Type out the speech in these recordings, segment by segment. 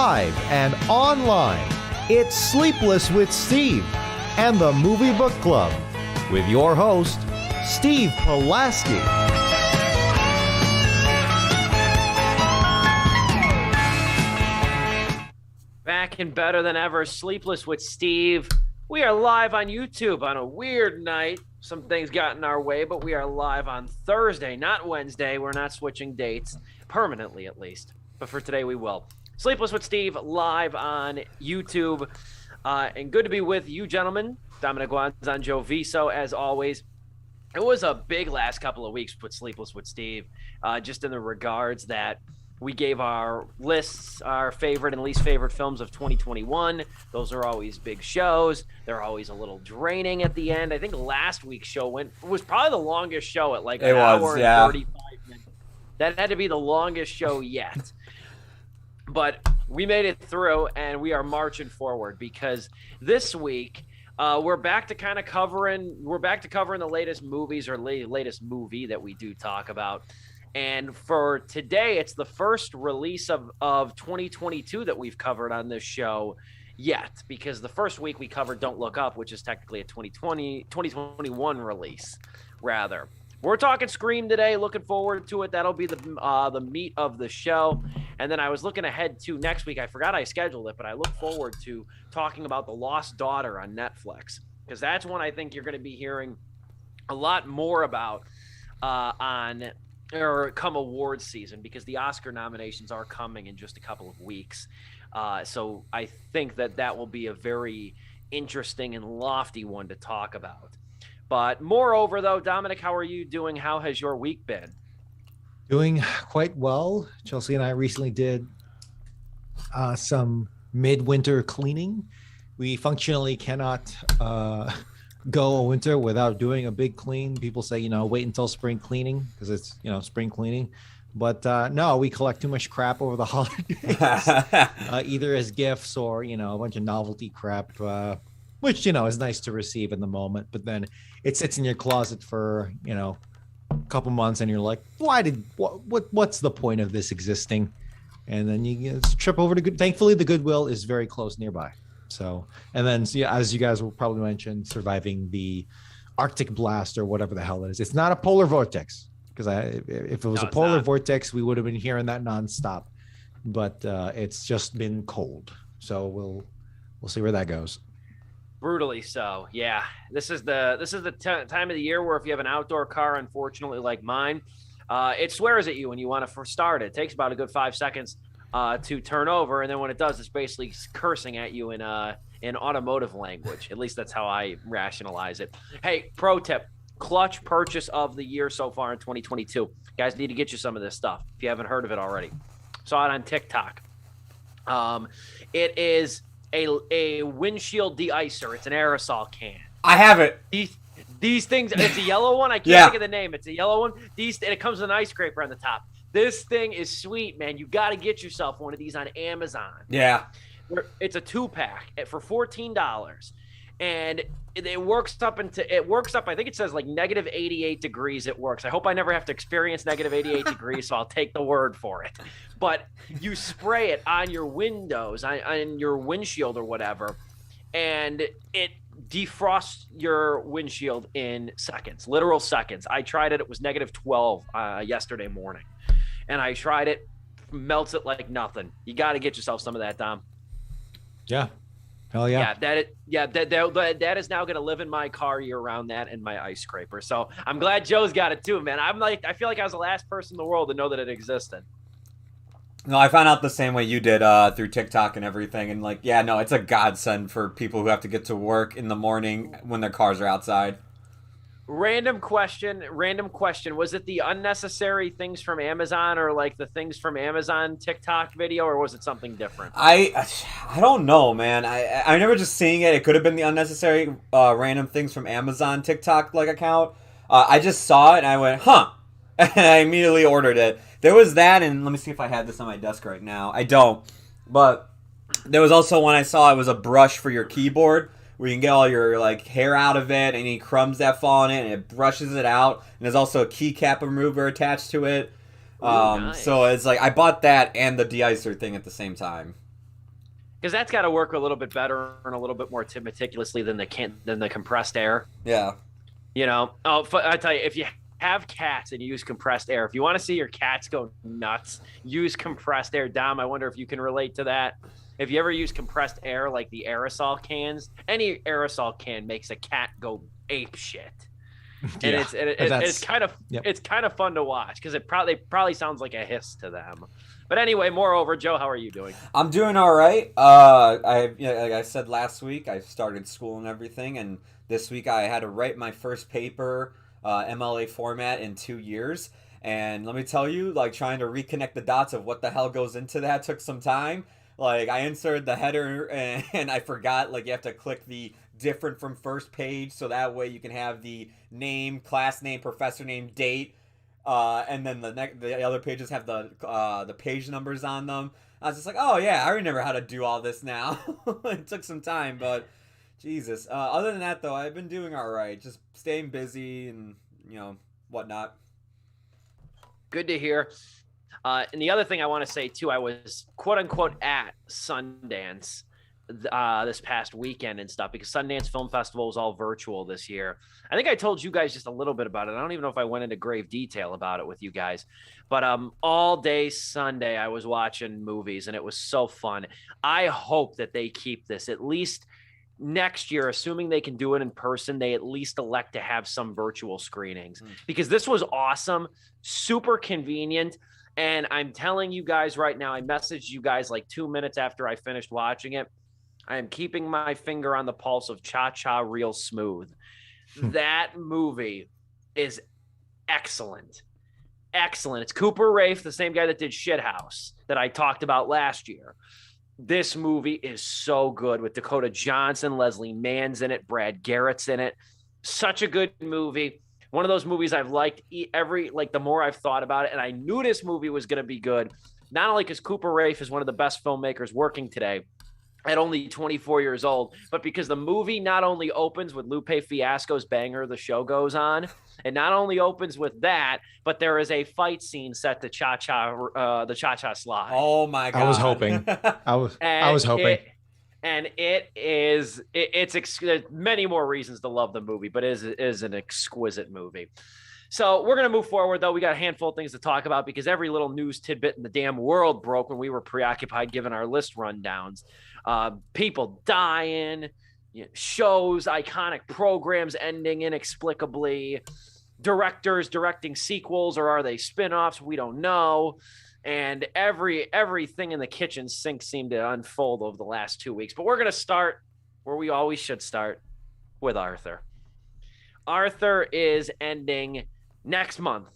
live and online. It's Sleepless with Steve and the Movie Book Club with your host, Steve Pulaski. Back and better than ever, Sleepless with Steve. We are live on YouTube on a weird night. Some things got in our way, but we are live on Thursday, not Wednesday. We're not switching dates, permanently at least. But for today, we will. Sleepless with Steve live on YouTube. And good to be with you, gentlemen. Dominic Guanzon, Joe Viso, as always. It was a big last couple of weeks with Sleepless with Steve, just in the regards that we gave our lists, our favorite and least favorite films of 2021. Those are always big shows. They're always a little draining at the end. I think last week's show was probably the longest show at like an hour and 35 minutes. That had to be the longest show yet. But we made it through, and we are marching forward because this week we're back to covering the latest movies or latest movie that we do talk about. And for today, it's the first release of 2022 that we've covered on this show yet, because the first week we covered Don't Look Up, which is technically a 2021 release, rather. We're talking Scream today. Looking forward to it. That'll be the meat of the show. And then I was looking ahead to next week. I forgot I scheduled it, but I look forward to talking about The Lost Daughter on Netflix, because that's one I think you're going to be hearing a lot more about come awards season, because the Oscar nominations are coming in just a couple of weeks. So I think that will be a very interesting and lofty one to talk about. But moreover, though, Dominic, how are you doing? How has your week been? Doing quite well. Chelsea and I recently did some midwinter cleaning. We functionally cannot go a winter without doing a big clean. People say, wait until spring cleaning because it's, spring cleaning. But no, we collect too much crap over the holidays, either as gifts or, a bunch of novelty crap, which, is nice to receive in the moment. But then it sits in your closet for, a couple months and you're like, what's the point of this existing? And then you trip over to thankfully the Goodwill is very close nearby. So, and then as you guys will probably mention, surviving the Arctic blast or whatever the hell it is. It's not a polar vortex, because if it was a polar vortex, we would have been hearing that nonstop. But it's just been cold. So we'll see where that goes. Brutally so, yeah. This is the time of the year where if you have an outdoor car, unfortunately like mine, it swears at you when you want to start it. It takes about a good 5 seconds to turn over, and then when it does, it's basically cursing at you in automotive language. At least that's how I rationalize it. Hey, pro tip: clutch purchase of the year so far in 2022. Guys need to get you some of this stuff if you haven't heard of it already. Saw it on TikTok. It is a windshield de-icer. It's an aerosol can. I have it. These things, it's a yellow one. I can't think of the name. It's a yellow one. And it comes with an ice scraper on the top. This thing is sweet, man. You got to get yourself one of these on Amazon. Yeah. It's a 2-pack for $14. And it works up, I think it says like negative 88 degrees it works. I hope I never have to experience negative 88 degrees, so I'll take the word for it. But you spray it on your windows, on your windshield or whatever, and it defrosts your windshield in seconds, literal seconds. I tried it. It was negative 12 yesterday morning. And I tried it, melts it like nothing. You got to get yourself some of that, Dom. Yeah. Hell yeah. That is now going to live in my car year round, that and my ice scraper. So I'm glad Joe's got it too, man. I feel like I was the last person in the world to know that it existed. No, I found out the same way you did through TikTok and everything. And it's a godsend for people who have to get to work in the morning when their cars are outside. Random question. Was it the unnecessary things from Amazon or like the things from Amazon TikTok video, or was it something different? I don't know, man. I remember just seeing it. It could have been the unnecessary random things from Amazon TikTok account. I just saw it and I went, huh. And I immediately ordered it. There was that, and let me see if I had this on my desk right now. I don't. But there was also one I saw. It was a brush for your keyboard, where you can get all your hair out of it, any crumbs that fall on it, and it brushes it out. And there's also a keycap remover attached to it. Nice. So it's I bought that and the de-icer thing at the same time. because that's got to work a little bit better and a little bit more meticulously than the compressed air. Yeah. You know, I tell you, if you have cats and you use compressed air, if you want to see your cats go nuts, use compressed air. Dom, I wonder if you can relate to that. If you ever use compressed air, like the aerosol cans, any aerosol can makes a cat go ape shit. And it's kind of fun to watch because it probably sounds like a hiss to them. But anyway, moreover, Joe, how are you doing? I'm doing all right. Like I said last week, I started school and everything, and this week I had to write my first paper, MLA format, in 2 years. And let me tell you, like, trying to reconnect the dots of what the hell goes into that took some time. Like, I inserted the header and I forgot, like, you have to click the different from first page, so that way you can have the name, class name, professor name, date, and then the other pages have the page numbers on them. I was just like, oh yeah, I remember how to do all this now. It took some time, but Jesus. Other than that, though, I've been doing all right, just staying busy and whatnot. Good to hear. And the other thing I want to say too, I was quote unquote at Sundance this past weekend and stuff, because Sundance Film Festival is all virtual this year. I think I told you guys just a little bit about it. I don't even know if I went into grave detail about it with you guys, but all day Sunday I was watching movies and it was so fun. I hope that they keep this at least next year, assuming they can do it in person. They at least elect to have some virtual screenings, because this was awesome, super convenient. And I'm telling you guys right now, I messaged you guys like 2 minutes after I finished watching it. I am keeping my finger on the pulse of Cha-Cha Real Smooth. That movie is excellent. Excellent. It's Cooper Raiff, the same guy that did Shithouse that I talked about last year. This movie is so good with Dakota Johnson, Leslie Mann's in it, Brad Garrett's in it. Such a good movie. One of those movies I've liked the more I've thought about it, and I knew this movie was going to be good, not only because Cooper Raiff is one of the best filmmakers working today at only 24 years old, but because the movie not only opens with Lupe Fiasco's banger, The Show Goes On, and not only opens with that, but there is a fight scene set to the Cha-Cha Slide. Oh my God. I was hoping. I was hoping. There's many more reasons to love the movie, but it is an exquisite movie. So we're going to move forward, though. We got a handful of things to talk about because every little news tidbit in the damn world broke when we were preoccupied giving our list rundowns. People dying, shows, iconic programs ending inexplicably, directors directing sequels, or are they spinoffs? We don't know. And everything in the kitchen sink seemed to unfold over the last 2 weeks. But we're going to start where we always should start, with Arthur. Arthur is ending next month.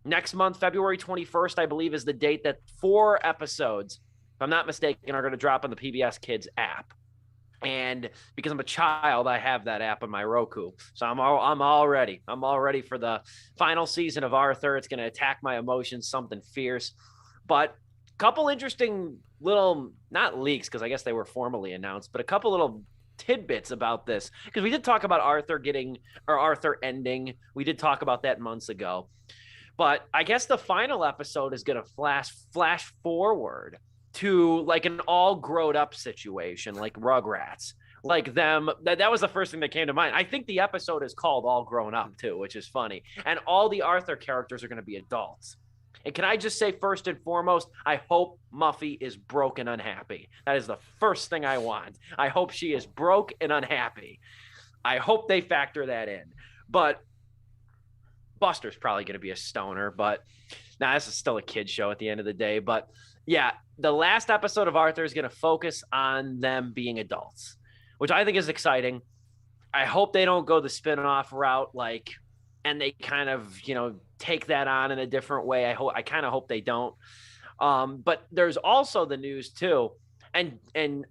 Next month, February 21st, I believe, is the date that 4 episodes, if I'm not mistaken, are going to drop on the PBS Kids app. And because I'm a child, I have that app on my Roku. So I'm all ready. I'm all ready for the final season of Arthur. It's going to attack my emotions, something fierce. But a couple interesting little, not leaks, because I guess they were formally announced, but a couple little tidbits about this, because we did talk about Arthur ending. We did talk about that months ago. But I guess the final episode is going to flash forward to like an all grown up situation, like Rugrats, like them. That was the first thing that came to mind. I think the episode is called All Grown Up too, which is funny. And all the Arthur characters are going to be adults. And can I just say, first and foremost, I hope Muffy is broke and unhappy. That is the first thing I want. I hope she is broke and unhappy. I hope they factor that in. But Buster's probably going to be a stoner. But this is still a kid's show at the end of the day. But yeah, the last episode of Arthur is going to focus on them being adults, which I think is exciting. I hope they don't go the spin-off route, and they kind of, take that on in a different way. I kind of hope they don't. But there's also the news too. And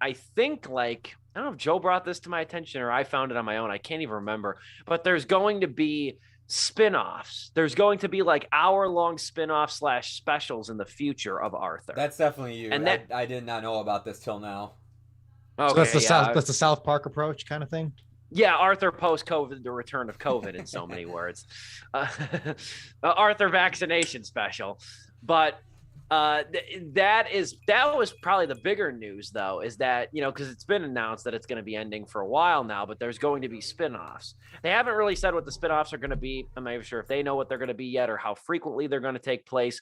I think I don't know if Joe brought this to my attention or I found it on my own. I can't even remember, but there's going to be spin-offs. There's going to be hour-long spin-off / specials in the future of Arthur. That's definitely you. And I did not know about this till now. Okay, so that's the South Park approach kind of thing. Yeah, Arthur post-COVID, the return of COVID in so many words. Arthur vaccination special. But That was probably the bigger news, though, is that, because it's been announced that it's going to be ending for a while now, but there's going to be spinoffs. They haven't really said what the spinoffs are going to be. I'm not even sure if they know what they're going to be yet or how frequently they're going to take place.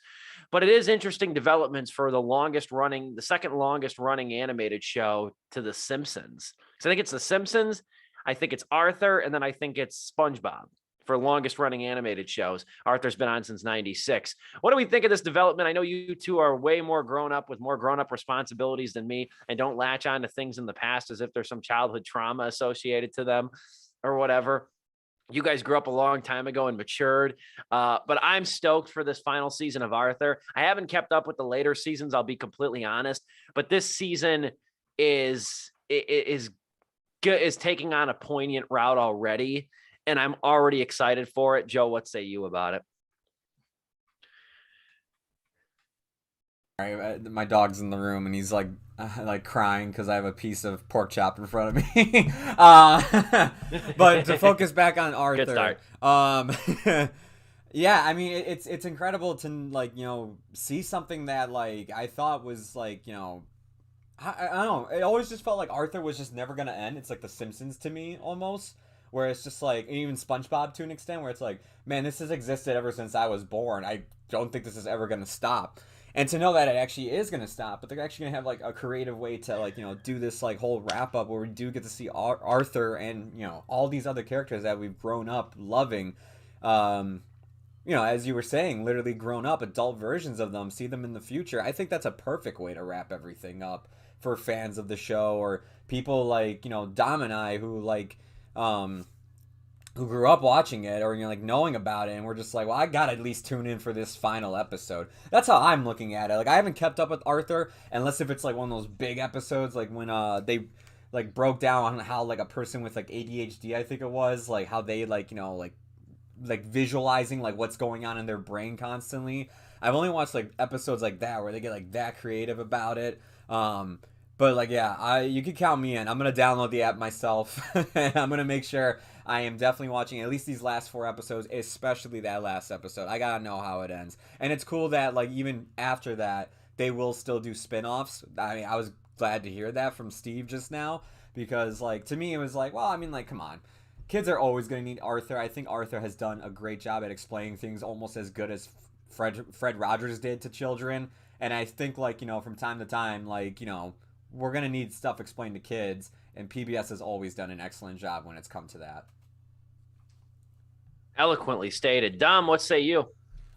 But it is interesting developments for the second longest running animated show to The Simpsons. So I think it's The Simpsons, I think it's Arthur, and then I think it's SpongeBob for longest running animated shows. Arthur's been on since 96. What do we think of this development? I know you two are way more grown up with more grown up responsibilities than me and don't latch on to things in the past as if there's some childhood trauma associated to them or whatever. You guys grew up a long time ago and matured, but I'm stoked for this final season of Arthur. I haven't kept up with the later seasons, I'll be completely honest, but this season is taking on a poignant route already, and I'm already excited for it. Joe, what say you about it? My dog's in the room and he's like crying because I have a piece of pork chop in front of me. But to focus back on Arthur, good start. Yeah, I mean it's incredible to see something that I thought was I don't know. It always just felt like Arthur was just never gonna end. It's like The Simpsons to me almost. Where it's just even SpongeBob to an extent, where it's man, this has existed ever since I was born. I don't think this is ever going to stop. And to know that it actually is going to stop, but they're actually going to have a creative way to do this whole wrap up where we do get to see Arthur and all these other characters that we've grown up loving. As you were saying, literally grown up adult versions of them, see them in the future. I think that's a perfect way to wrap everything up for fans of the show or people Dom and I who grew up watching it or knowing about it, and we're just well, I gotta at least tune in for this final episode. That's how I'm looking at it. I haven't kept up with Arthur unless if it's one of those big episodes when they broke down on how a person with ADHD, I think it was, how they visualizing what's going on in their brain constantly. I've only watched episodes like that where they get that creative about it. But yeah, you can count me in. I'm gonna download the app myself, and I'm gonna make sure I am definitely watching at least these last 4 episodes, especially that last episode. I gotta know how it ends, and it's cool that even after that they will still do spin-offs. I mean, I was glad to hear that from Steve just now because to me it was well, I mean, come on, kids are always gonna need Arthur. I think Arthur has done a great job at explaining things almost as good as Fred Rogers did to children, and I think from time to time we're going to need stuff explained to kids, and PBS has always done an excellent job when it's come to that. Eloquently stated. Dom, what say you?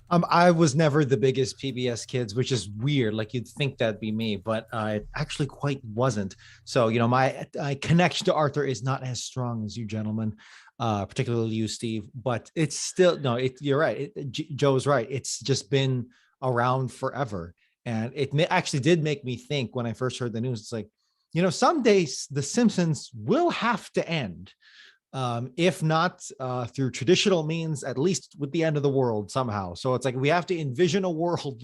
I was never the biggest PBS kids, which is weird. You'd think that'd be me, but it actually quite wasn't. So, my connection to Arthur is not as strong as you gentlemen, particularly you, Steve, but it's still, you're right. Joe's right. It's just been around forever. And it actually did make me think when I first heard the news, it's some days The Simpsons will have to end. If not through traditional means, at least with the end of the world somehow. So it's we have to envision a world,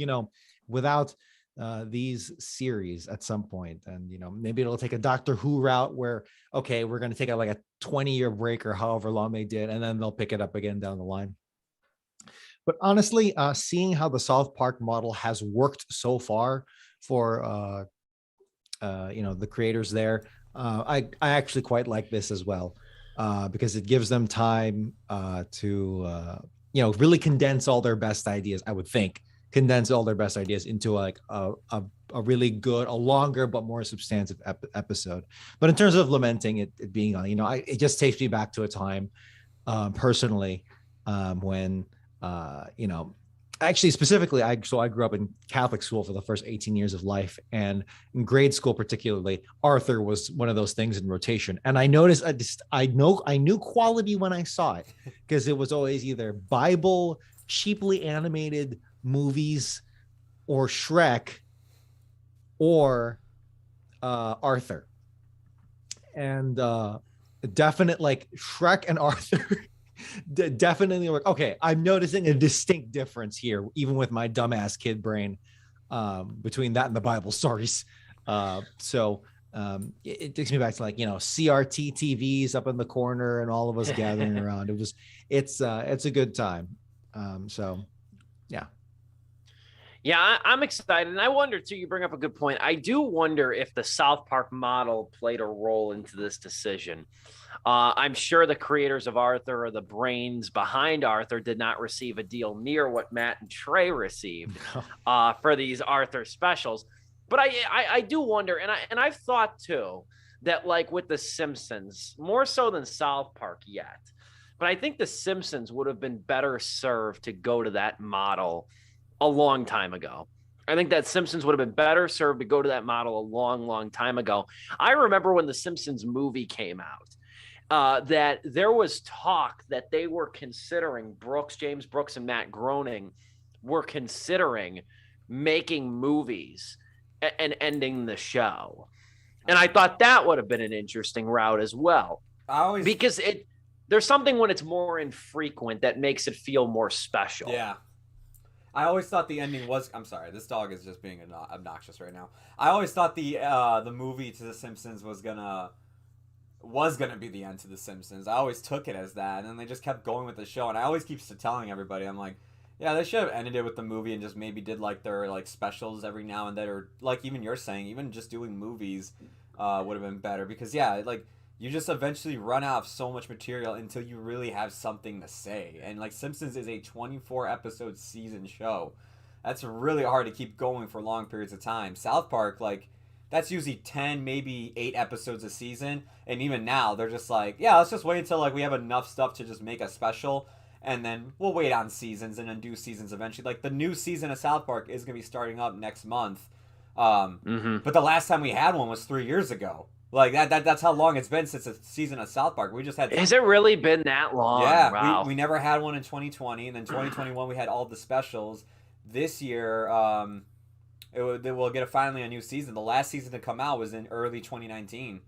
without these series at some point. And, maybe it'll take a Doctor Who route where, okay, we're going to take a 20-year break or however long they did, and then they'll pick it up again down the line. But honestly, seeing how the South Park model has worked so far for, the creators there, I actually quite like this as well, because it gives them time to, really condense all their best ideas. I would think condense all their best ideas into a really good, a longer but more substantive episode. But in terms of lamenting it being on, it just takes me back to a time, personally, when. Actually specifically, I grew up in Catholic school for the first 18 years of life, and in grade school particularly, Arthur was one of those things in rotation. And I noticed I knew quality when I saw it, because it was always either Bible, cheaply animated movies, or Shrek, or Arthur. And definite Shrek and Arthur definitely okay. I'm noticing a distinct difference here, even with my dumbass kid brain, between that and the Bible stories. So it takes me back to CRT TVs up in the corner and all of us gathering around. It's a good time. So yeah. Yeah, I'm excited. And I wonder, too, you bring up a good point. I do wonder if the South Park model played a role into this decision. I'm sure the creators of Arthur or the brains behind Arthur did not receive a deal near what Matt and Trey received for these Arthur specials. But I do wonder, and I've thought, too, that like with The Simpsons, more so than South Park yet, but I think The Simpsons would have been better served to go to that model a long time ago. I think that Simpsons would have been better served to go to that model a long, long time ago. I remember when the Simpsons movie came out, that there was talk that they were considering, James Brooks and Matt Groening were considering making movies and ending the show. And I thought that would have been an interesting route as well. Because there's something when it's more infrequent that makes it feel more special. Yeah. I always thought the ending was. I'm sorry, this dog is just being obnoxious right now. I always thought the movie to The Simpsons was gonna be the end to The Simpsons. I always took it as that, and then they just kept going with the show. And I always keep telling everybody, I'm like, yeah, they should have ended it with the movie and just maybe did like their like specials every now and then, or like even you're saying, even just doing movies would have been better, because yeah, like you just eventually run out of so much material until you really have something to say. And like Simpsons is a 24 episode season show. That's really hard to keep going for long periods of time. South Park, like that's usually 10, maybe 8 episodes a season. And even now they're just like, yeah, let's just wait until like we have enough stuff to just make a special. And then we'll wait on seasons and then do seasons eventually. Like the new season of South Park is going to be starting up next month. But the last time we had one was 3 years ago. Like that's how long it's been since a season of South Park. We just had. Has it really been that long? Yeah, wow. we never had one in 2020, and then 2021 we had all the specials. This year, we'll get finally a new season. The last season to come out was in early 2019.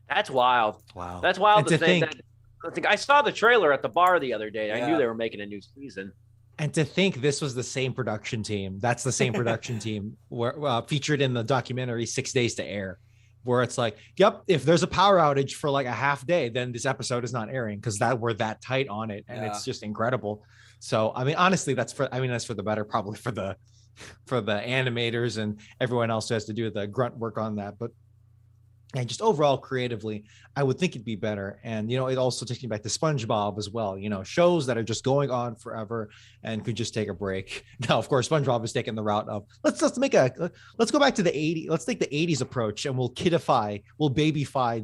That's wild. Wow, that's wild to think. I saw the trailer at the bar the other day. I knew they were making a new season. And to think this was the same production team. That's the same production team featured in the documentary 6 Days to Air, where it's like, yep, if there's a power outage for like a half day, then this episode is not airing because we're that tight on it. And it's just incredible. So, I mean, honestly, that's for the better, probably for the animators and everyone else who has to do the grunt work on that. But and just overall creatively, I would think it'd be better. And, you know, it also takes me back to SpongeBob as well, you know, shows that are just going on forever and could just take a break. Now, of course, SpongeBob is taking the route of let's go back to the 80s. Let's take the 80s approach and we'll babyfy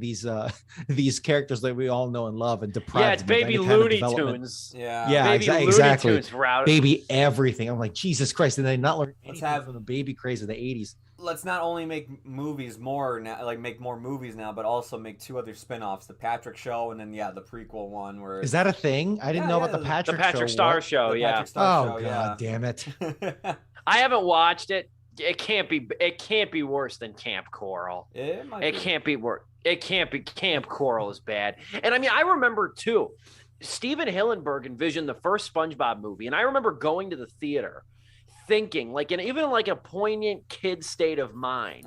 these characters that we all know and love and deprive. Yeah, it's baby Looney Tunes. Yeah, exactly. Looney Tunes route. Baby everything. I'm like, Jesus Christ. And they not learn anything from the baby craze of the 80s. Let's not only make movies more now, like make more movies now, but also make 2 other spin-offs, the Patrick Show and then the prequel one where is that a thing? I didn't know about the Patrick Star Show. Oh God damn it. I haven't watched it. It can't be worse than Camp Coral. It can't be worse. It can't be. Camp Coral is bad. And I mean, I remember too, Steven Hillenburg envisioned the first SpongeBob movie, and I remember going to the theater thinking, like, and even like a poignant kid state of mind,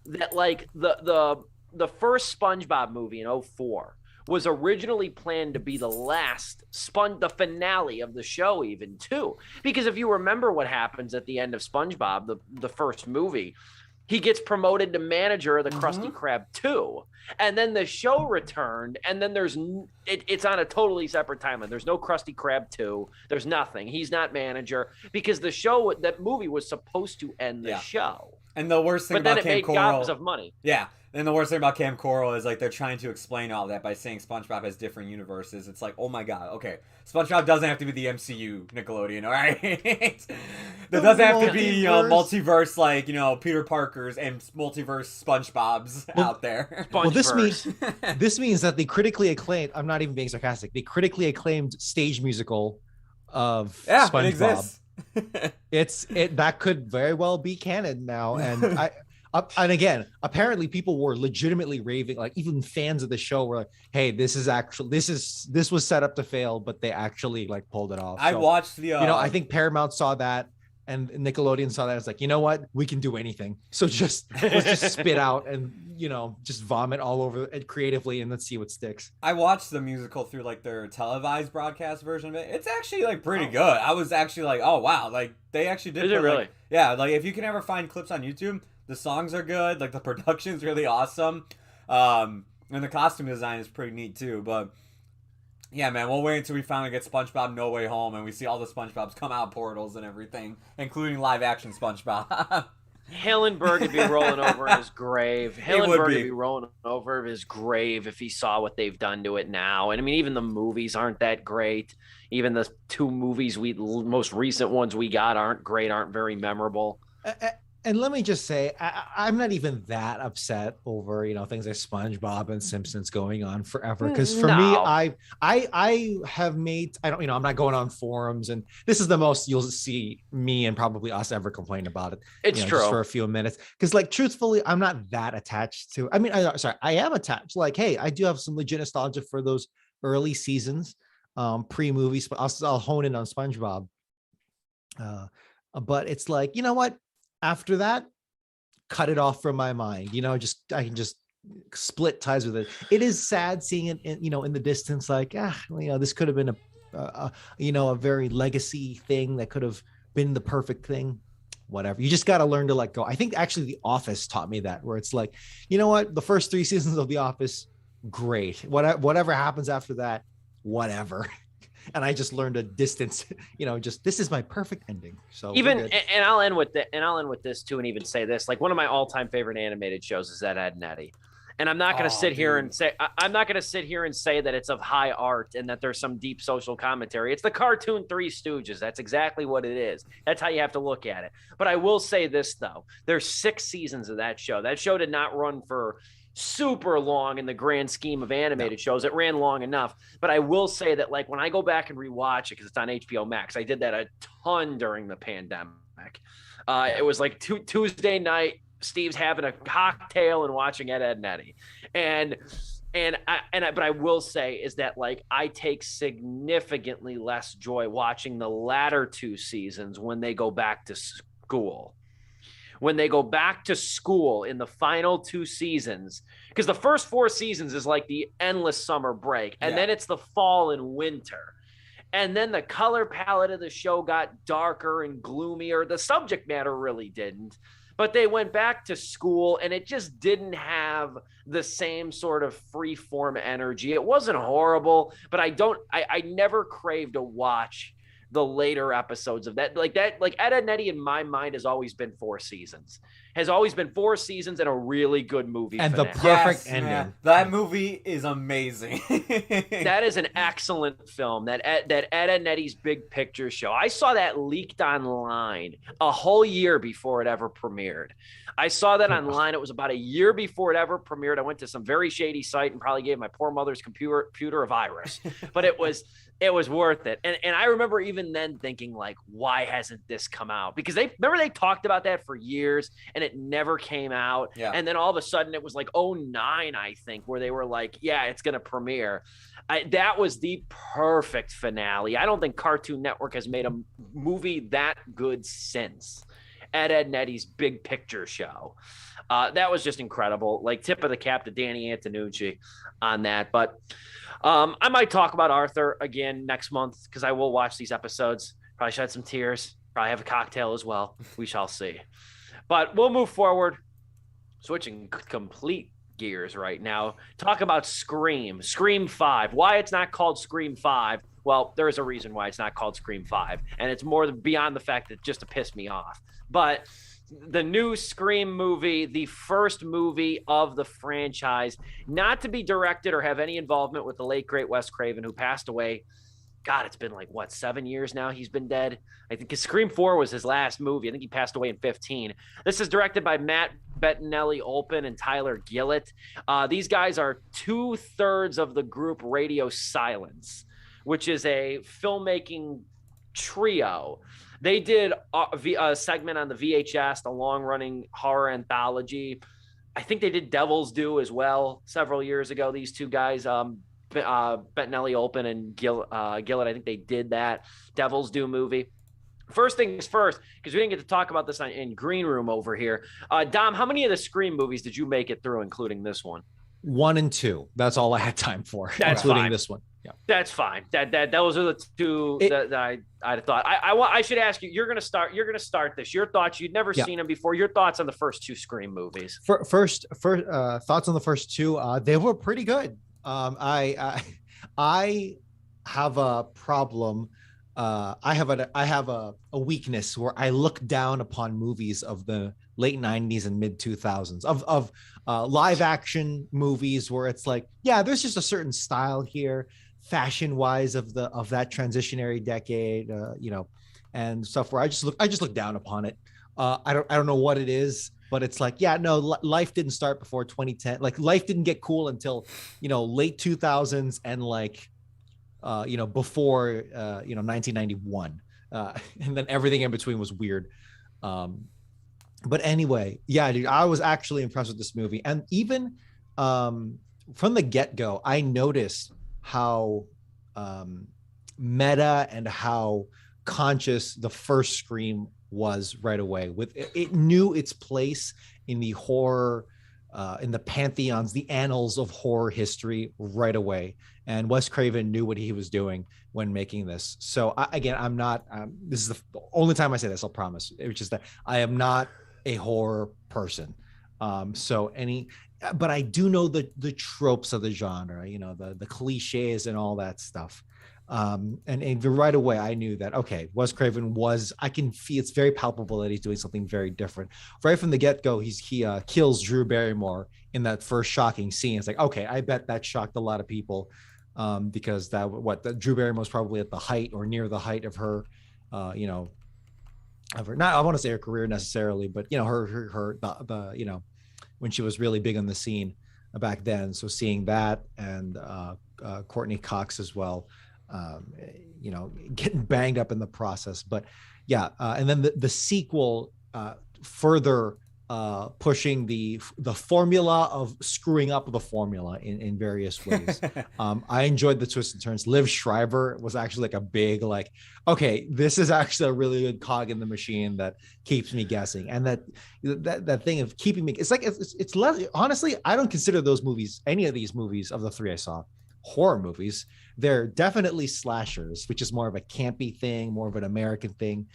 that like the first SpongeBob movie in 2004 was originally planned to be the finale of the show, even too, because if you remember what happens at the end of SpongeBob, the first movie, he gets promoted to manager of the Krusty Krab 2, and then the show returned, and then it's on a totally separate timeline. There's no Krusty Krab 2. There's nothing. He's not manager because that movie was supposed to end the show. And the worst thing about Camp Coral, but then it made gobs of money. Yeah. And the worst thing about Camp Coral is like they're trying to explain all that by saying SpongeBob has different universes. It's like, oh my God, okay, SpongeBob doesn't have to be the MCU Nickelodeon, all right? There doesn't have to be multiverse, like, you know, Peter Parker's and multiverse SpongeBob's out there. Well, this means that the critically acclaimed, I'm not even being sarcastic, the critically acclaimed stage musical of SpongeBob. It exists. That could very well be canon now, and and again, apparently people were legitimately raving, like even fans of the show were like, hey, this was set up to fail, but they actually like pulled it off. I watched the I think Paramount saw that And Nickelodeon saw that. It's like, you know what? We can do anything. So let's just spit out and, just vomit all over it creatively and let's see what sticks. I watched the musical through like their televised broadcast version of it. It's actually like pretty good. I was actually like, oh wow, like they actually did. Is it really? Yeah, like if you can ever find clips on YouTube, the songs are good. Like the production's really awesome, and the costume design is pretty neat too. But yeah, man, we'll wait until we finally get SpongeBob No Way Home and we see all the SpongeBobs come out portals and everything, including live action SpongeBob. Hillenberg would be rolling over in his grave. Hillenberg would be rolling over in his grave if he saw what they've done to it now. And I mean, even the movies aren't that great. Even the two movies most recent ones we got aren't great, aren't very memorable. And let me just say, I'm not even that upset over, things like SpongeBob and Simpsons going on forever. Because for me, I have made, I'm not going on forums, and this is the most you'll see me and probably us ever complain about it. It's true. Just for a few minutes. Because like, truthfully, I'm not that attached to, I am attached. Like, hey, I do have some legit nostalgia for those early seasons, pre-movies, but I'll hone in on SpongeBob. But it's like, you know what? After that, cut it off from my mind. I can just split ties with it. It is sad seeing it, in the distance. Like, this could have been a very legacy thing that could have been the perfect thing. Whatever. You just got to learn to let go. I think actually The Office taught me that, where it's like, you know what, the first 3 seasons of The Office, great. Whatever happens after that, whatever. And I just learned a distance, this is my perfect ending. So and I'll end with this too, and even say this, like one of my all-time favorite animated shows is Ed, Edd n Eddy. And I'm not going to sit here and say that it's of high art and that there's some deep social commentary. It's the cartoon Three Stooges. That's exactly what it is. That's how you have to look at it. But I will say this though, there's 6 seasons of that show. That show did not run for super long in the grand scheme of animated shows. It ran long enough, but I will say that like when I go back and rewatch it, because it's on HBO Max, I did that a ton during the pandemic. It was like Tuesday night, Steve's having a cocktail and watching Ed, Edd n Eddy. But I will say is that like I take significantly less joy watching the latter 2 seasons when they go back to school. When they go back to school in the final 2 seasons, because the first 4 seasons is like the endless summer break, and then it's the fall and winter. And then the color palette of the show got darker and gloomier. The subject matter really didn't, but they went back to school and it just didn't have the same sort of free form energy. It wasn't horrible, but I never craved to watch the later episodes of that. Like Ed, Edd n Eddy in my mind has always been 4 seasons. Has always been 4 seasons and a really good movie. And the perfect ending. Man. That movie is amazing. That is an excellent film. That Ed, Edd n Eddy's Big Picture show. I saw that leaked online a whole year before it ever premiered. I saw that online. It was about a year before it ever premiered. I went to some very shady site and probably gave my poor mother's computer a virus. But it was worth it. And I remember even then thinking like, why hasn't this come out? Because they talked about that for years and it never came out. Yeah. And then all of a sudden it was like 2009, I think, where they were like, yeah, it's going to premiere. That was the perfect finale. I don't think Cartoon Network has made a movie that good since. Ed, Edd n Eddy's Big Picture show. That was just incredible. Like tip of the cap to Danny Antonucci on that. But I might talk about Arthur again next month because I will watch these episodes. Probably shed some tears. Probably have a cocktail as well. We shall see. But we'll move forward. Switching complete gears right now. Talk about Scream. Scream 5. Why it's not called Scream 5. Well, there is a reason why it's not called Scream 5. And it's more beyond the fact that just to piss me off. But the new Scream movie, the first movie of the franchise, not to be directed or have any involvement with the late, great Wes Craven, who passed away. God, it's been like, 7 years now he's been dead? I think Scream 4 was his last movie. I think he passed away in 2015. This is directed by Matt Bettinelli-Olpin and Tyler Gillett. These guys are 2/3 of the group Radio Silence, which is a filmmaking trio. They did a segment on the VHS, the long-running horror anthology. I think they did Devil's Due as well several years ago. These two guys, Bettinelli-Olpin and Gillett, I think they did that Devil's Due movie. First things first, because we didn't get to talk about this in Green Room over here. Dom, how many of the Scream movies did you make it through, including this one? 1 and 2. That's all I had time for, That's including fine. this one. Yeah, that's fine. Those are the two that I thought. I should ask you. You're gonna start this. Your thoughts. You'd never seen them before. Your thoughts on the first two Scream movies. First, thoughts on the first two. They were pretty good. I have a problem. I have a weakness where I look down upon movies of the late 90s and mid 2000s of live action movies where it's like, yeah, there's just a certain style here, fashion wise of that transitionary decade, and stuff where I just look down upon it. I don't know what it is, but it's like, yeah, no, life didn't start before 2010. Like life didn't get cool until, late 2000s and like, before 1991, and then everything in between was weird. But anyway, yeah, dude, I was actually impressed with this movie, and even from the get-go, I noticed how meta and how conscious the first Scream was right away. With it knew its place in the horror, in the pantheons, the annals of horror history right away. And Wes Craven knew what he was doing when making this. So I'm not, this is the only time I say this, I'll promise, which is that I am not a horror person. But I do know the tropes of the genre, the cliches and all that stuff. And right away I knew that, okay, Wes Craven I can feel, it's very palpable that he's doing something very different. Right from the get-go, he kills Drew Barrymore in that first shocking scene. It's like, okay, I bet that shocked a lot of people, because Drew Barrymore was probably at the height or near the height of her, of her, not I want to say her career necessarily, but her when she was really big on the scene back then. So seeing that, and Courtney Cox as well, getting banged up in the process. But yeah, and then the sequel further pushing the formula of screwing up the formula in various ways. I enjoyed the twists and turns. Liv Schreiber was actually like a big, like, okay, this is actually a really good cog in the machine that keeps me guessing. And that thing of keeping me, it's like, it's less, honestly, I don't consider those movies, any of these movies of the three I saw, horror movies. They're definitely slashers, which is more of a campy thing, more of an American thing.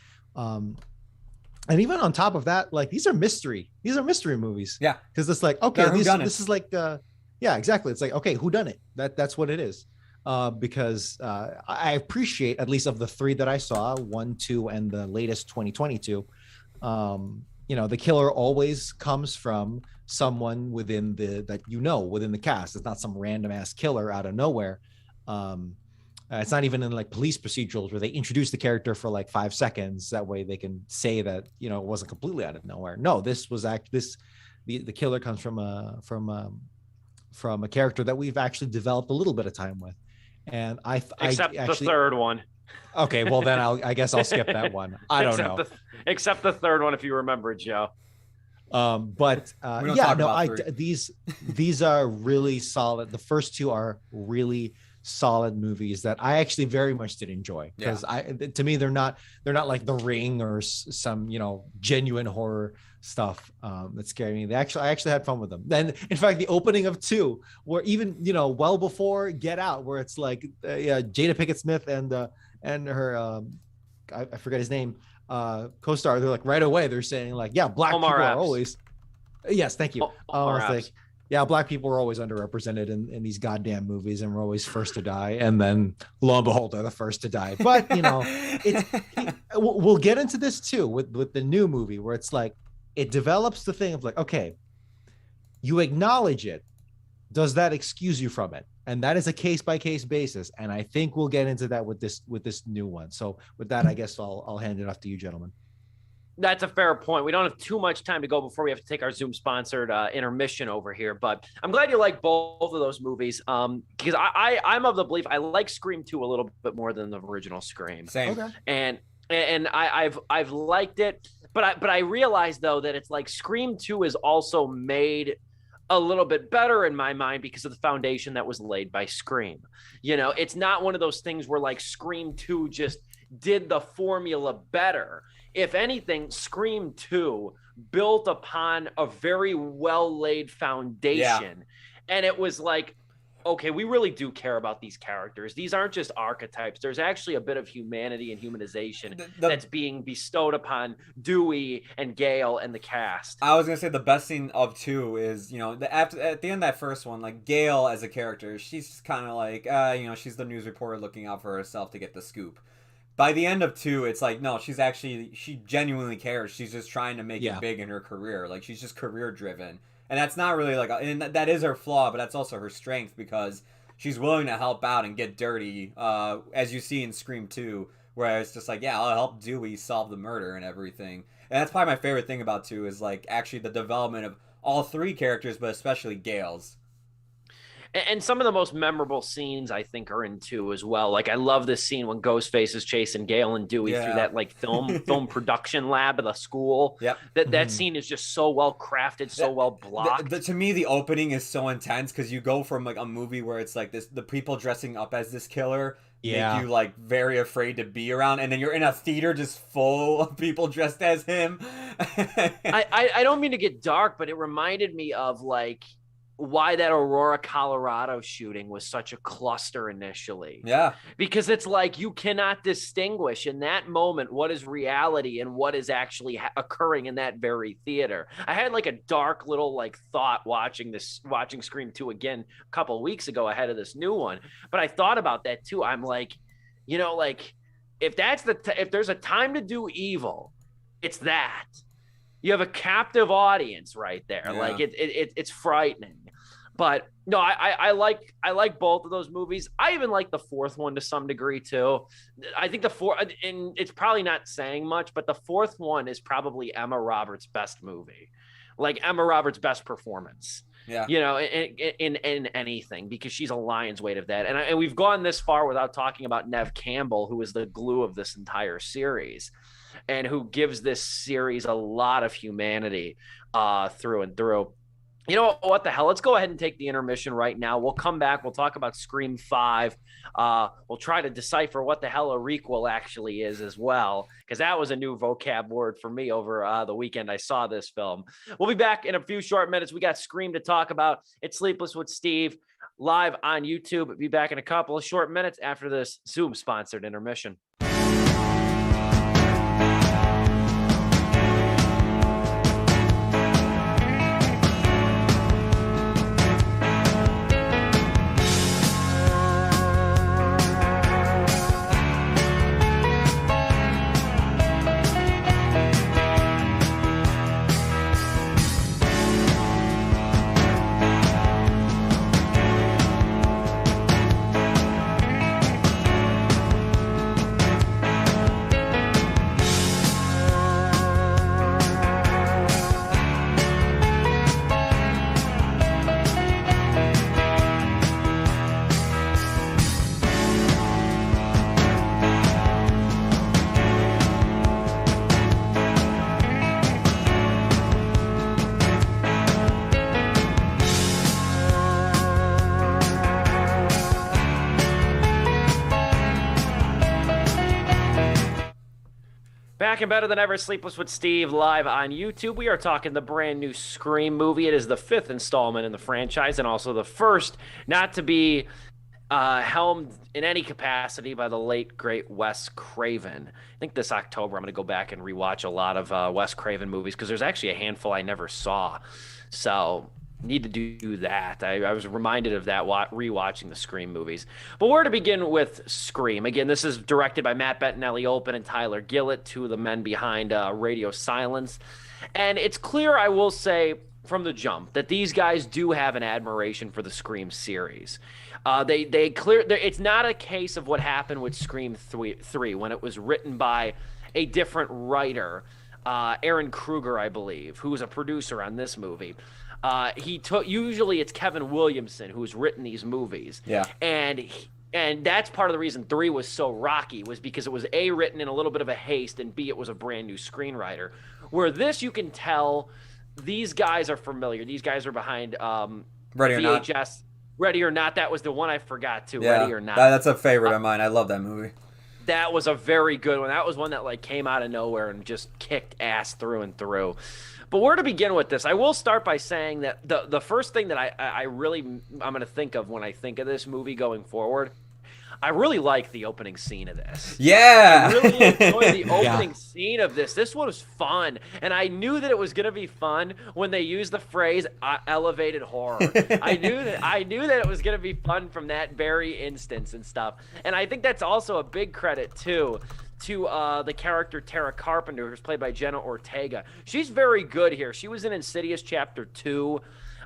And even on top of that, like these are mystery movies. Yeah. Because it's like, okay, this is like, yeah, exactly. It's like, okay, who done it? That's what it is. Because I appreciate, at least of the three that I saw, 1, 2, and the latest 2022, the killer always comes from someone within within the cast. It's not some random ass killer out of nowhere. It's not even in like police procedurals where they introduce the character for like 5 seconds. That way they can say that, it wasn't completely out of nowhere. No, this was the killer comes from a character that we've actually developed a little bit of time with. And except the third one. Okay, well then I guess I'll skip that one. I don't know. Except the third one, if you remember it, Joe. These are really solid. The first two are really solid movies that I actually very much did enjoy, because to me they're not like The Ring or some genuine horror stuff that scared me. I actually had fun with them. Then in fact the opening of 2, where even well before Get Out, where it's like Jada Pinkett Smith and her I forget his name, co-star, they're like right away they're saying like, yeah, black Omar people Epps. are always, yes, thank you. Omar Epps. Like, yeah, black people are always underrepresented in these goddamn movies, and we're always first to die. And then lo and behold, they're the first to die. But we'll get into this too with the new movie, where it's like, it develops the thing of like, okay, you acknowledge it. Does that excuse you from it? And that is a case by case basis. And I think we'll get into that with this new one. So with that, I guess I'll hand it off to you, gentlemen. That's a fair point. We don't have too much time to go before we have to take our Zoom-sponsored intermission over here. But I'm glad you like both of those movies, because I'm of the belief I like Scream 2 a little bit more than the original Scream. Same. Okay. And I've liked it, but I realize though that it's like Scream 2 is also made a little bit better in my mind because of the foundation that was laid by Scream. It's not one of those things where like Scream 2 just did the formula better. If anything, Scream 2 built upon a very well-laid foundation. And it was like, okay, we really do care about these characters. These aren't just archetypes. There's actually a bit of humanity and humanization that's being bestowed upon Dewey and Gale and the cast. I was gonna say the best scene of 2 is, at the end of that first one, like Gale as a character, she's kind of like, she's the news reporter looking out for herself to get the scoop. By the end of 2, it's like, no, she genuinely cares. She's just trying to make it big in her career. Like, she's just career driven. And that's not really and that is her flaw, but that's also her strength, because she's willing to help out and get dirty, as you see in Scream 2, where it's just like, yeah, I'll help Dewey solve the murder and everything. And that's probably my favorite thing about 2 is, like, actually the development of all 3 characters, but especially Gale's. And some of the most memorable scenes, I think, are in 2 as well. Like, I love this scene when Ghostface is chasing Gale and Dewey through that, like, film production lab of the school. Yep. That scene is just so well crafted, so well blocked. To me, the opening is so intense, because you go from, like, a movie where it's like the people dressing up as this killer make you, like, very afraid to be around, and then you're in a theater just full of people dressed as him. I don't mean to get dark, but it reminded me of, like, why that Aurora, Colorado shooting was such a cluster initially. Yeah. Because it's like you cannot distinguish in that moment what is reality and what is actually occurring in that very theater. I had like a dark little like thought watching Scream 2 again a couple of weeks ago ahead of this new one. But I thought about that too. I'm like, like if there's a time to do evil, it's that. You have a captive audience right there. Yeah. Like it's frightening. But no, I like both of those movies. I even like the fourth one to some degree too. I think and it's probably not saying much, but the fourth one is probably Emma Roberts' best movie. Like Emma Roberts' best performance. Yeah. In anything, because she's a lion's weight of that. And we've gone this far without talking about Neve Campbell, who is the glue of this entire series and who gives this series a lot of humanity through and through. You know what the hell? Let's go ahead and take the intermission right now. We'll come back. We'll talk about Scream 5. We'll try to decipher what the hell a requel actually is as well, because that was a new vocab word for me over the weekend I saw this film. We'll be back in a few short minutes. We got Scream to talk about. It's Sleepless with Steve, live on YouTube. We'll be back in a couple of short minutes after this Zoom-sponsored intermission. Back and better than ever, Sleepless with Steve, live on YouTube. We are talking the brand new Scream movie. It is the 5th installment in the franchise and also the first not to be helmed in any capacity by the late, great Wes Craven. I think this October I'm going to go back and rewatch a lot of Wes Craven movies, because there's actually a handful I never saw. So need to do that. I was reminded of that rewatching the Scream movies. But where to begin with Scream? Again, this is directed by Matt Bettinelli Olpin and Tyler Gillett, two of the men behind Radio Silence. And it's clear, I will say, from the jump, that these guys do have an admiration for the Scream series. It's not a case of what happened with Scream 3 when it was written by a different writer, Aaron Kruger, I believe, who was a producer on this movie. Usually it's Kevin Williamson who's written these movies. Yeah. And that's part of the reason 3 was so rocky, was because it was A, written in a little bit of a haste, and B, it was a brand new screenwriter. Where this, you can tell these guys are familiar. These guys are behind Ready or VHS. Not. Ready or Not, that was the one I forgot too. Yeah, Ready or Not. That's a favorite of mine. I love that movie. That was a very good one. That was one that like came out of nowhere and just kicked ass through and through. But where to begin with this? I will start by saying that the first thing that I'm going to think of when I think of this movie going forward, I really like the opening scene of this. Yeah. I really enjoyed the opening scene of this. This one was fun. And I knew that it was going to be fun when they used the phrase elevated horror. I knew that it was going to be fun from that very instance and stuff. And I think that's also a big credit, too, to the character Tara Carpenter, who's played by Jenna Ortega. She's very good here. She was in Insidious Chapter 2.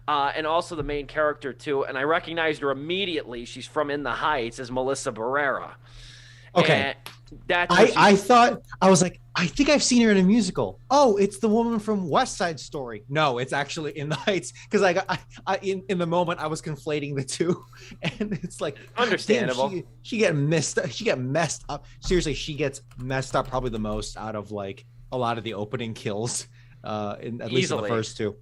And also the main character, too. And I recognized her immediately. She's from In the Heights as Melissa Barrera. Okay. And I thought, I was like, I think I've seen her in a musical. Oh, it's the woman from West Side Story. No, it's actually In the Heights. Because in the moment, I was conflating the two. And it's like, understandable. Damn, she get messed up. Seriously, she gets messed up probably the most out of like a lot of the opening kills, at least in the first two.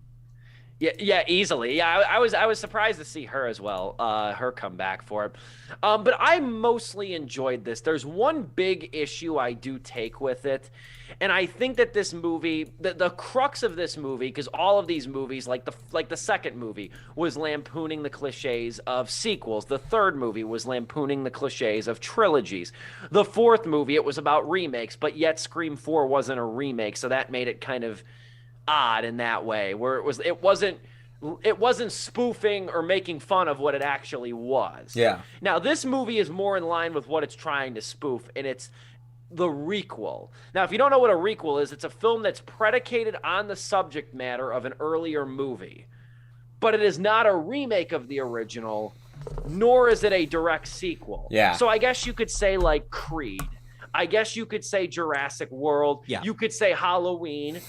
Yeah, easily. Yeah, I was surprised to see her as well, her come back for it. But I mostly enjoyed this. There's one big issue I do take with it, and I think that this movie, the crux of this movie, because all of these movies, like the second movie, was lampooning the cliches of sequels. The third movie was lampooning the cliches of trilogies. The fourth movie, it was about remakes, but yet Scream 4 wasn't a remake, so that made it kind of odd in that way, where it wasn't spoofing or making fun of what it actually was. Yeah. Now this movie is more in line with what it's trying to spoof, and it's the requel. Now, if you don't know what a requel is, it's a film that's predicated on the subject matter of an earlier movie, but it is not a remake of the original, nor is it a direct sequel. Yeah. So I guess you could say like Creed. I guess you could say Jurassic World. Yeah. You could say Halloween.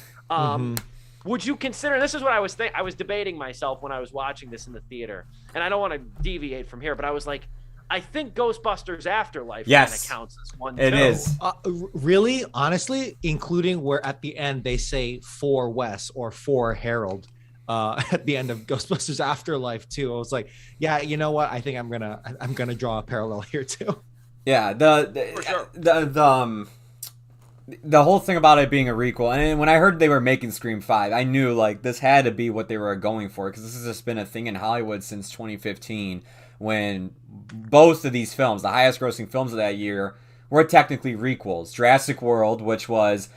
Would you consider, this is what I was debating myself when I was watching this in the theater, and I don't want to deviate from here, but I was like, I think Ghostbusters Afterlife kind of counts as one too. It is. Really, honestly, including where at the end they say for Wes or for Harold at the end of Ghostbusters Afterlife too. I was like, yeah, you know what? I think I'm gonna draw a parallel here too. Yeah, For sure. The whole thing about it being a requel, and when I heard they were making Scream 5, I knew like this had to be what they were going for, because this has just been a thing in Hollywood since 2015, when both of these films, the highest grossing films of that year, were technically requels. Jurassic World, which was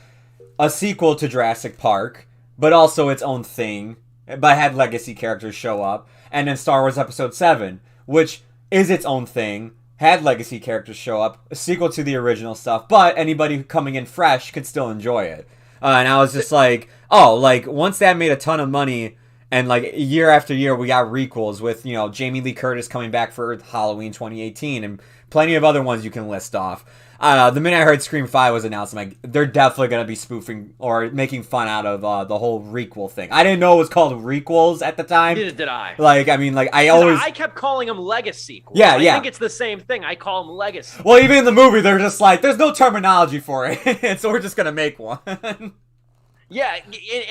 a sequel to Jurassic Park, but also its own thing, but had legacy characters show up, and then Star Wars Episode 7, which is its own thing, had legacy characters show up, a sequel to the original stuff, but anybody coming in fresh could still enjoy it. And I was just like, oh, like, once that made a ton of money, and like year after year we got requels with, you know, Jamie Lee Curtis coming back for Halloween 2018, and plenty of other ones you can list off. The minute I heard Scream 5 was announced, I'm like, they're definitely going to be spoofing or making fun out of the whole requel thing. I didn't know it was called requels at the time. Neither did I. Like, I mean, like, I kept calling them legacy sequels. Yeah. I think it's the same thing. I call them legacy. Well, even in the movie, they're just like, there's no terminology for it, so we're just going to make one. Yeah,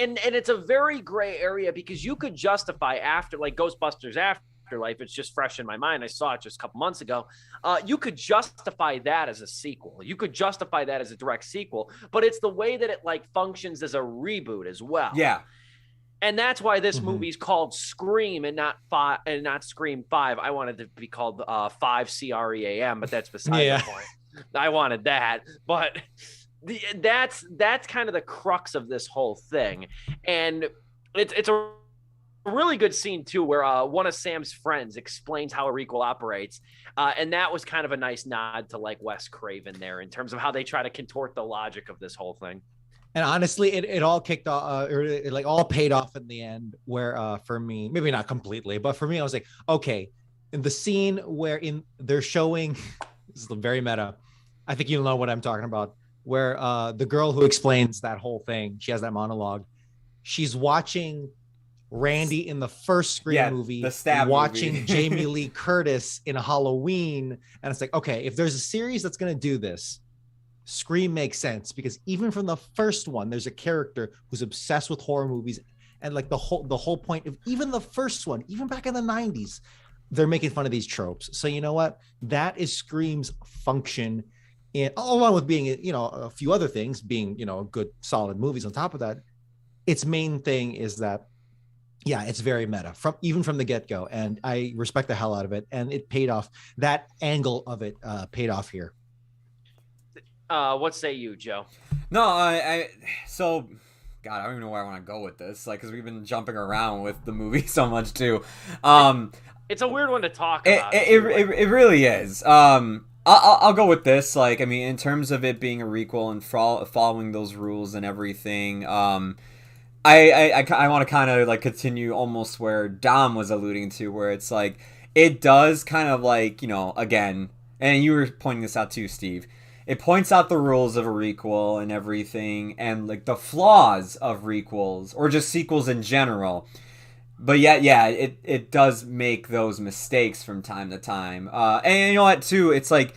and it's a very gray area, because you could justify after, like Ghostbusters Afterlife, it's just fresh in my mind. I saw it just a couple months ago. You could justify that as a sequel. You could justify that as a direct sequel, but it's the way that it like functions as a reboot as well. Yeah. And that's why this movie's called Scream and not Scream 5. I wanted it to be called 5 CREAM, but that's beside the point. I wanted that, but that's kind of the crux of this whole thing. And it's a really good scene too, where one of Sam's friends explains how a requel operates, and that was kind of a nice nod to like Wes Craven there in terms of how they try to contort the logic of this whole thing. And honestly, it all kicked off, or it like all paid off in the end, where for me, maybe not completely, but for me, I was like, okay, in the scene where they're showing, this is very meta, I think you'll know what I'm talking about, where the girl who explains that whole thing, she has that monologue, she's watching Randy in the first Scream movie, the stab watching movie. Jamie Lee Curtis in a Halloween, and it's like, okay, if there's a series that's going to do this, Scream makes sense, because even from the first one, there's a character who's obsessed with horror movies, and like the whole point of even the first one, even back in the 90s, they're making fun of these tropes. So you know what? That is Scream's function and along with being, a few other things, being, good, solid movies on top of that, its main thing is that, yeah, it's very meta from the get-go, and I respect the hell out of it, and it paid off. That angle of it paid off here. What say you, Joe? No, so God, I don't even know where I want to go with this, like, because we've been jumping around with the movie so much too. It's a weird one to talk about. It really is. I'll go with this. Like, I mean, in terms of it being a requel and following those rules and everything, I want to kind of like continue almost where Dom was alluding to, where it's like it does kind of like, again, and you were pointing this out too, Steve. It points out the rules of a requel and everything, and like the flaws of requels or just sequels in general. But yet, yeah, it does make those mistakes from time to time. And you know what, too? It's like,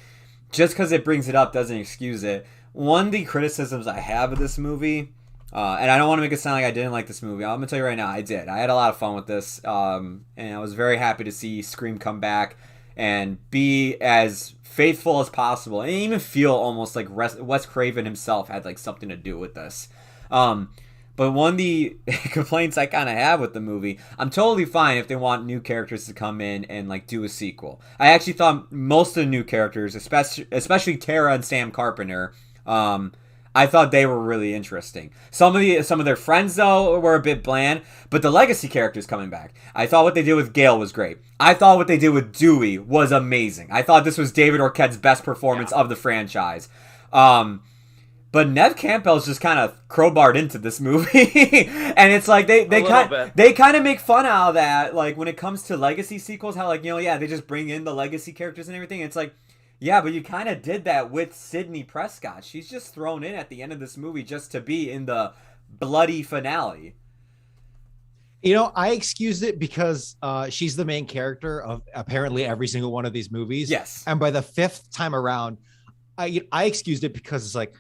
just because it brings it up doesn't excuse it. One of the criticisms I have of this movie, and I don't want to make it sound like I didn't like this movie. I'm going to tell you right now, I did. I had a lot of fun with this. And I was very happy to see Scream come back and be as faithful as possible. And even feel almost like Wes Craven himself had like something to do with this. But one of the complaints I kind of have with the movie, I'm totally fine if they want new characters to come in and like do a sequel. I actually thought most of the new characters, especially Tara and Sam Carpenter, I thought they were really interesting. Some of their friends though were a bit bland, but the legacy characters coming back, I thought what they did with Gale was great. I thought what they did with Dewey was amazing. I thought this was David Arquette's best performance of the franchise. But Neve Campbell's just kind of crowbarred into this movie, and it's like they kind of make fun out of that. Like when it comes to legacy sequels, how like they just bring in the legacy characters and everything. It's like, yeah, but you kind of did that with Sidney Prescott. She's just thrown in at the end of this movie just to be in the bloody finale. I excused it because she's the main character of apparently every single one of these movies. Yes, and by the fifth time around, I excused it because it's like,